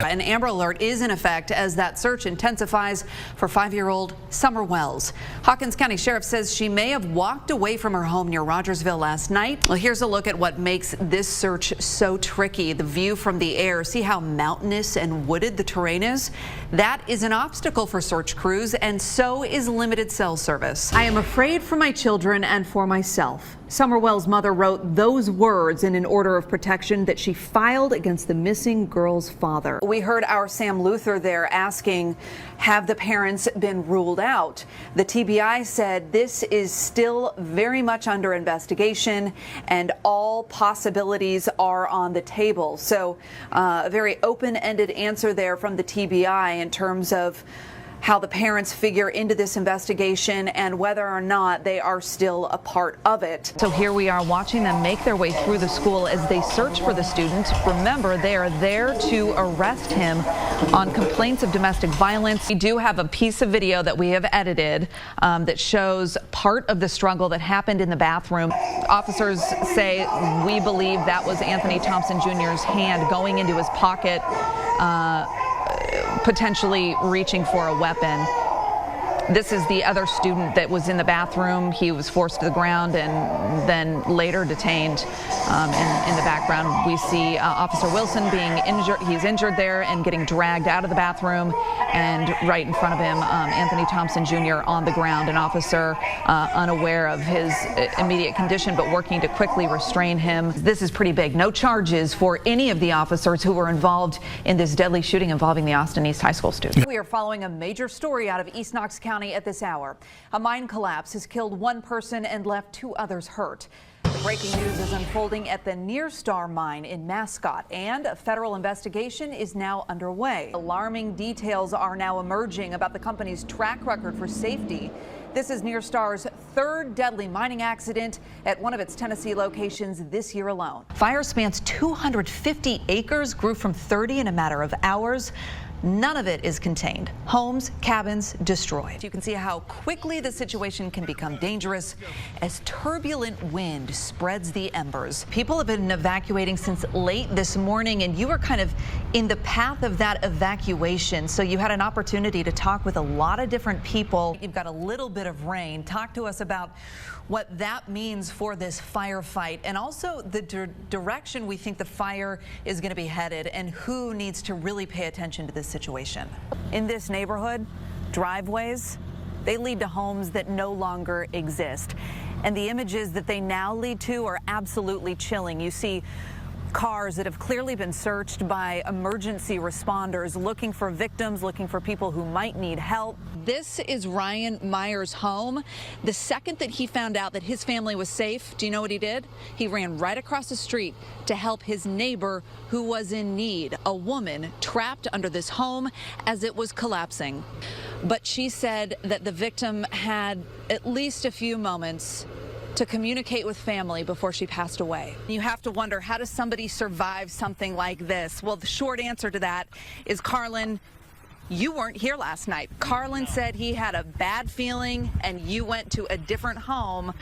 An Amber Alert is in effect as that search intensifies for 5-year-old Summer Wells. Hawkins County Sheriff says she may have walked away from her home near Rogersville last night. Well, here's a look at what makes this search so tricky. The view from the air. See how mountainous and wooded the terrain is? That is an obstacle for search crews, and so is limited cell service. I am afraid for my children and for myself. Summer Wells' mother wrote those words in an order of protection that she filed against the missing girl's father. We heard our Sam Luther there asking, have the parents been ruled out? The TBI said this is still very much under investigation and all possibilities are on the table. So a very open-ended answer there from the TBI in terms of how the parents figure into this investigation and whether or not they are still a part of it. So here we are watching them make their way through the school as they search for the student. Remember, they are there to arrest him on complaints of domestic violence. We do have a piece of video that we have edited that shows part of the struggle that happened in the bathroom. Officers say we believe that was Anthony Thompson Jr.'s hand going into his pocket, potentially reaching for a weapon. This is the other student that was in the bathroom. He was forced to the ground and then later detained. In the background, we see Officer Wilson being injured. He's injured there and getting dragged out of the bathroom. And right in front of him, Anthony Thompson Jr. on the ground, an officer unaware of his immediate condition, but working to quickly restrain him. This is pretty big. No charges for any of the officers who were involved in this deadly shooting involving the Austin East High School student. We are following a major story out of East Knox County at this hour. A mine collapse has killed one person and left 2 others hurt. The breaking news is unfolding at the Near Star mine in Mascot, and a federal investigation is now underway. Alarming details are now emerging about the company's track record for safety. This is Near Star's 3rd deadly mining accident at one of its Tennessee locations this year alone. Fire spans 250 acres, grew from 30 in a matter of hours. None of it is contained. Homes, cabins destroyed. You can see how quickly the situation can become dangerous as turbulent wind spreads the embers. People have been evacuating since late this morning, and you were kind of in the path of that evacuation. So you had an opportunity to talk with a lot of different people. You've got a little bit of rain. Talk to us about what that means for this firefight and also the direction we think the fire is going to be headed and who needs to really pay attention to this situation. In this neighborhood, driveways, they lead to homes that no longer exist. And the images that they now lead to are absolutely chilling. You see cars that have clearly been searched by emergency responders looking for victims, looking for people who might need help. This is Ryan Meyer's home. The second that he found out that his family was safe, do you know what he did? He ran right across the street to help his neighbor who was in need, a woman trapped under this home as it was collapsing. But she said that the victim had at least a few moments to communicate with family before she passed away. You have to wonder, how does somebody survive something like this? Well, the short answer to that is, Carlin, you weren't here last night. Carlin said he had a bad feeling and you went to a different home.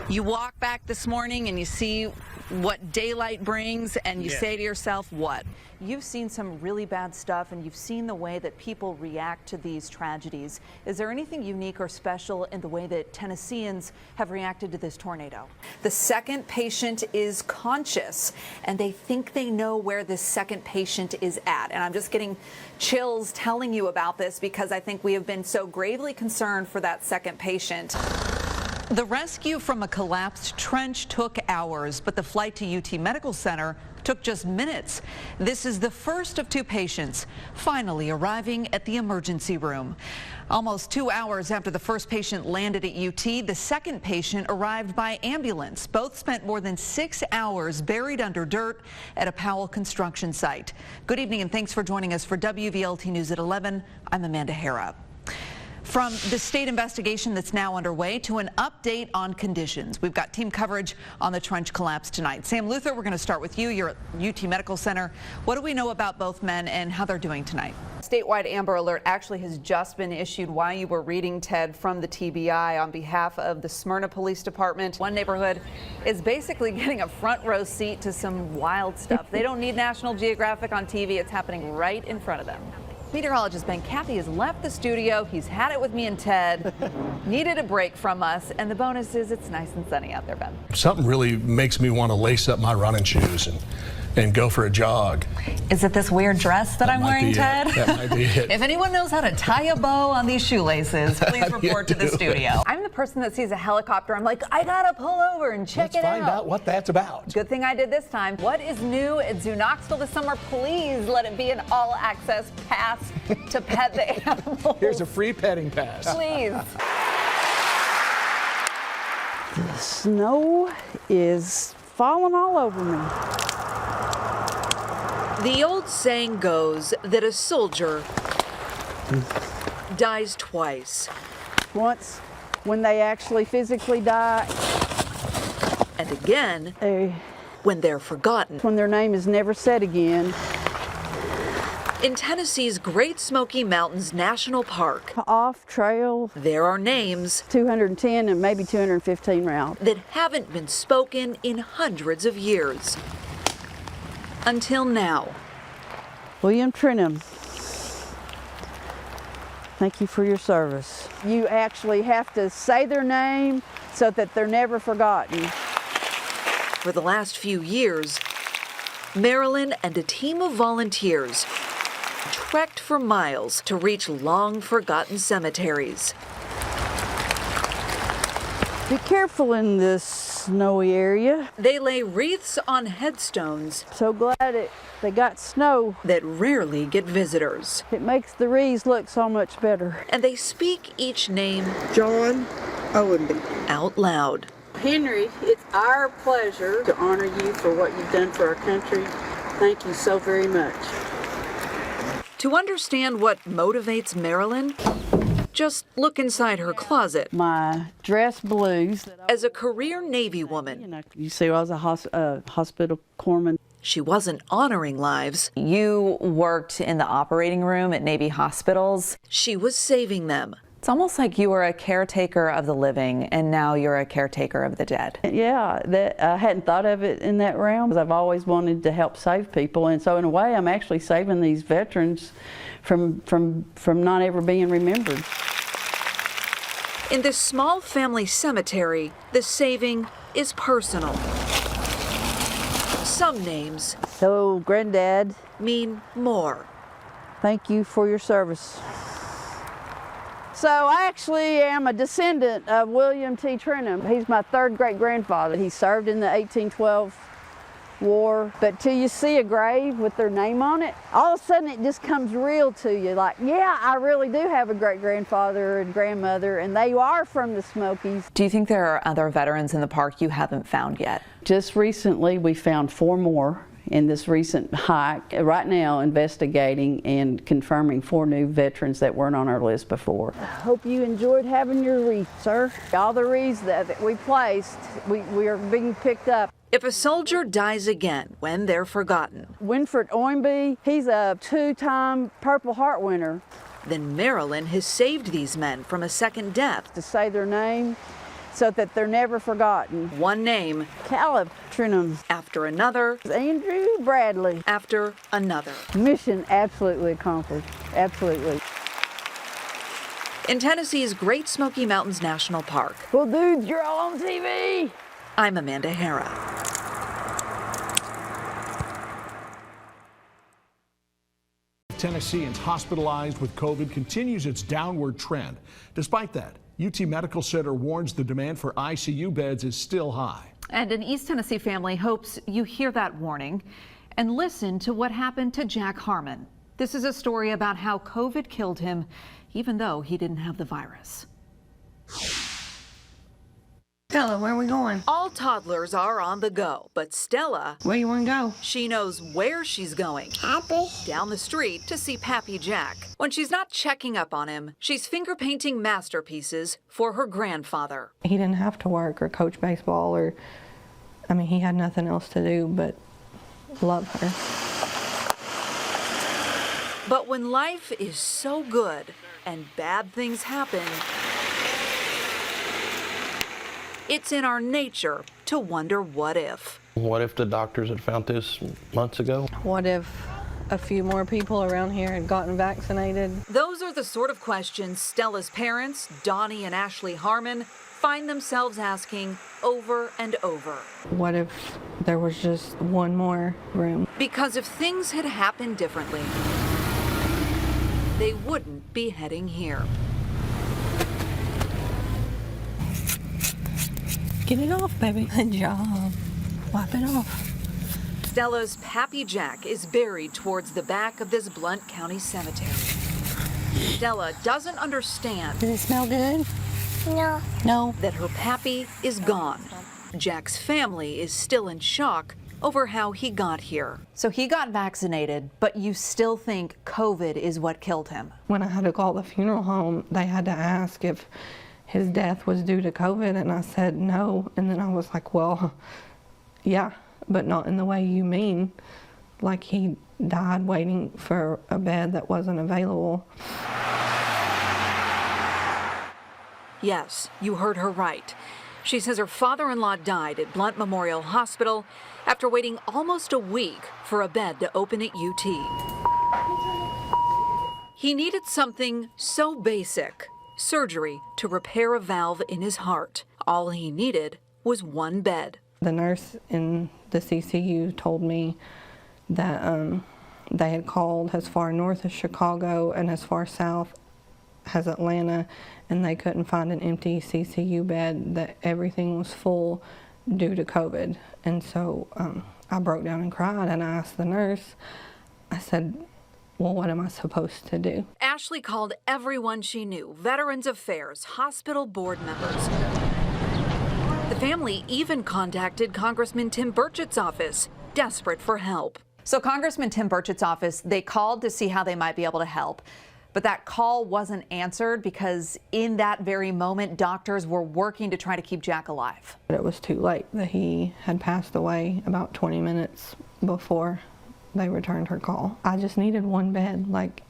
You walk back this morning and you see what daylight brings and you say to yourself, what? You've seen some really bad stuff and you've seen the way that people react to these tragedies. Is there anything unique or special in the way that Tennesseans have reacted to this tornado? The second patient is conscious and they think they know where this second patient is at. And I'm just getting chills telling you about this because I think we have been so gravely concerned for that second patient. The rescue from a collapsed trench took hours, but the flight to UT Medical Center took just minutes. This is the first of 2 patients finally arriving at the emergency room. Almost 2 hours after the first patient landed at UT, the second patient arrived by ambulance. Both spent more than 6 hours buried under dirt at a Powell construction site. Good evening and thanks for joining us for WVLT News at 11. I'm Amanda Hara. From the state investigation that's now underway to an update on conditions. We've got team coverage on the trench collapse tonight. Sam Luther, we're going to start with you. You're at UT Medical Center. What do we know about both men and how they're doing tonight? Statewide Amber Alert actually has just been issued while you were reading, Ted, from the TBI on behalf of the Smyrna Police Department. One neighborhood is basically getting a front row seat to some wild stuff. They don't need National Geographic on TV. It's happening right in front of them. Meteorologist Ben Cathy has left the studio. He's had it with me and Ted, needed a break from us, and the bonus is it's nice and sunny out there, Ben. Something really makes me want to lace up my running shoes and go for a jog. Is it this weird dress that I'm wearing, Ted? That might be it. If anyone knows how to tie a bow on these shoelaces, please report to the studio. I'm the person that sees a helicopter. I'm like, I gotta pull over and check it out. Let's find out what that's about. Good thing I did this time. What is new at Zoo Knoxville this summer? Please let it be an all-access pass to pet the animals. Here's a free petting pass. Please. The snow is falling all over me. The old saying goes that a soldier dies twice. Once, when they actually physically die, And again, when they're forgotten. when their name is never said again. In Tennessee's Great Smoky Mountains National Park, Off trail, there are names 210 and maybe 215 route. that haven't been spoken in hundreds of years. Until now. William Trenum, thank you for your service. You actually have to say their name so that they're never forgotten. For the last few years, Marilyn and a team of volunteers trekked for miles to reach long-forgotten cemeteries. Be careful in this snowy area. They lay wreaths on headstones So glad they got snow. that rarely get visitors. It makes the wreaths look so much better. And they speak each name John Owenby. out loud. Henry, it's our pleasure to honor you for what you've done for our country. Thank you so very much. To understand what motivates Marilyn, just look inside her closet. My dress blues. As a career Navy woman, You see, I was a hospital corpsman. she wasn't honoring lives. You worked in the operating room at Navy hospitals. She was saving them. It's almost like you were a caretaker of the living, and now you're a caretaker of the dead. Yeah, I hadn't thought of it in that realm, because I've always wanted to help save people, and so in a way, I'm actually saving these veterans from not ever being remembered. In this small family cemetery, the saving is personal. Some names So, Granddad, mean more. thank you for your service. So I actually am a descendant of William T. Trenum. He's my third great-grandfather. He served in the 1812 war. But till you see a grave with their name on it, all of a sudden it just comes real to you. Like, yeah, I really do have a great-grandfather and grandmother, and they are from the Smokies. Do you think there are other veterans in the park you haven't found yet? Just recently, we found 4 more in this recent hike. Right now, investigating and confirming 4 new veterans that weren't on our list before. I hope you enjoyed having your wreath, sir. All the wreaths that we placed, we are being picked up. If a soldier dies again when they're forgotten, Winfred Oimby, he's a 2-time Purple Heart winner. then Marilyn has saved these men from a second death. To say their name so that they're never forgotten. One name Caleb Trenum, after another, Andrew Bradley. after another. Mission absolutely accomplished, absolutely. In Tennessee's Great Smoky Mountains National Park, Well, dudes, you're all on TV. I'm Amanda Hara. Tennesseans hospitalized with COVID continues its downward trend. Despite that, UT Medical Center warns the demand for ICU beds is still high. And an East Tennessee family hopes you hear that warning and listen to what happened to Jack Harmon. This is a story about how COVID killed him, even though he didn't have the virus. Stella, where are we going? All toddlers are on the go, but Stella, Where you want to go? she knows where she's going. Happy. Down the street to see Pappy Jack. When she's not checking up on him, she's finger painting masterpieces for her grandfather. He didn't have to work or coach baseball he had nothing else to do but love her. But when life is so good and bad things happen, it's in our nature to wonder what if. What if the doctors had found this months ago? What if a few more people around here had gotten vaccinated? Those are the sort of questions Stella's parents, Donnie and Ashley Harmon, find themselves asking over and over. What if there was just one more room? Because if things had happened differently, they wouldn't be heading here. Get it off, baby. Good job. Wipe it off. Stella's Pappy Jack is buried towards the back of this Blount County cemetery. Stella doesn't understand Does it smell good? No. No. that her Pappy is gone. Jack's family is still in shock over how he got here. So he got vaccinated, but you still think COVID is what killed him? When I had to call the funeral home, they had to ask if his death was due to COVID, and I said no. And then I was like, well, yeah, but not in the way you mean. Like he died waiting for a bed that wasn't available. Yes, you heard her right. She says her father-in-law died at Blount Memorial Hospital after waiting almost a week for a bed to open at UT. He needed something so basic, surgery to repair a valve in his heart. All he needed was one bed. The nurse in the CCU told me that they had called as far north as Chicago and as far south as Atlanta, and they couldn't find an empty CCU bed, that everything was full due to COVID. And so I broke down and cried, and I asked the nurse, I said, well, what am I supposed to do? Ashley called everyone she knew, Veterans Affairs, hospital board members. The family even contacted Congressman Tim Burchett's office, desperate for help. So Congressman Tim Burchett's office, they called to see how they might be able to help. But that call wasn't answered because in that very moment, doctors were working to try to keep Jack alive. But it was too late. That he had passed away about 20 minutes before they returned her call. I just needed one bed, like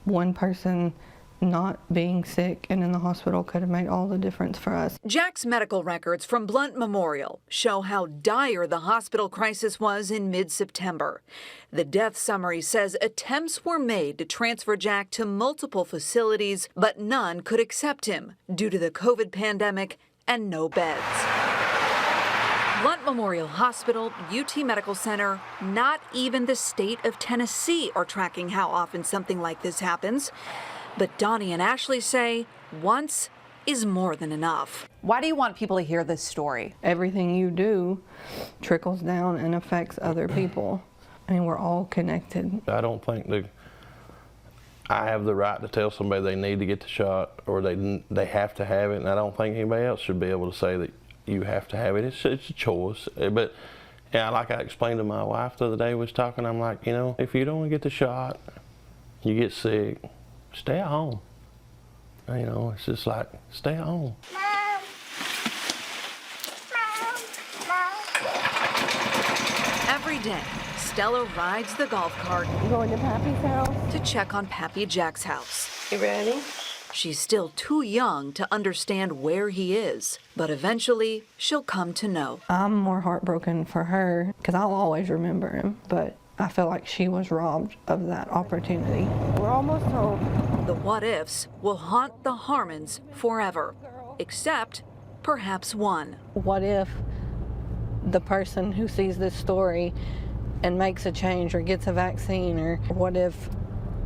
one person not being sick and in the hospital could have made all the difference for us. Jack's medical records from Blount Memorial show how dire the hospital crisis was in mid-September. The death summary says attempts were made to transfer Jack to multiple facilities, but none could accept him due to the COVID pandemic and no beds. Blount Memorial Hospital, UT Medical Center, not even the state of Tennessee are tracking how often something like this happens. But Donnie and Ashley say once is more than enough. Why do you want people to hear this story? Everything you do trickles down and affects other people. I mean, we're all connected. I don't think I have the right to tell somebody they need to get the shot or they have to have it, and I don't think anybody else should be able to say that you have to have it. It's a choice. But yeah, like I explained to my wife the other day, was talking, I'm like, you know, if you don't want to get the shot, you get sick, stay at home. You know, it's just like, stay at home. Every day, Stella rides the golf cart Going to Pappy's house. to check on Pappy Jack's house. You ready? She's still too young to understand where he is, but eventually she'll come to know. I'm more heartbroken for her because I'll always remember him, but I feel like she was robbed of that opportunity. We're almost home. The what ifs will haunt the Harmons forever, except perhaps one. What if the person who sees this story and makes a change or gets a vaccine, or what if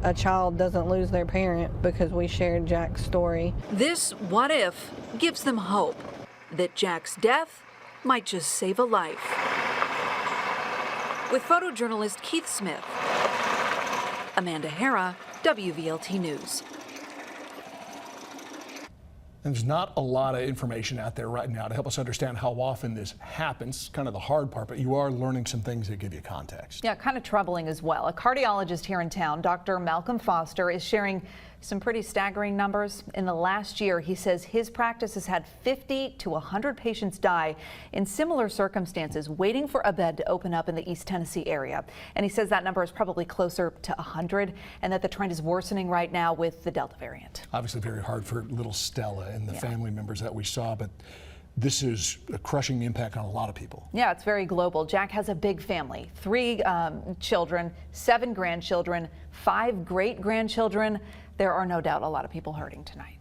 a child doesn't lose their parent because we shared Jack's story? This what if gives them hope that Jack's death might just save a life. With photojournalist Keith Smith, Amanda Hara, WVLT News. And there's not a lot of information out there right now to help us understand how often this happens, kind of the hard part, but you are learning some things that give you context. Yeah, kind of troubling as well. A cardiologist here in town, Dr. Malcolm Foster, is sharing some pretty staggering numbers. In the last year, he says his practice has had 50 to 100 patients die in similar circumstances, waiting for a bed to open up in the East Tennessee area. And he says that number is probably closer to 100 and that the trend is worsening right now with the Delta variant. Obviously very hard for little Stella and the family members that we saw, but this is a crushing impact on a lot of people. Yeah, it's very global. Jack has a big family, 3 children, 7 grandchildren, 5 great-grandchildren. There are no doubt a lot of people hurting tonight.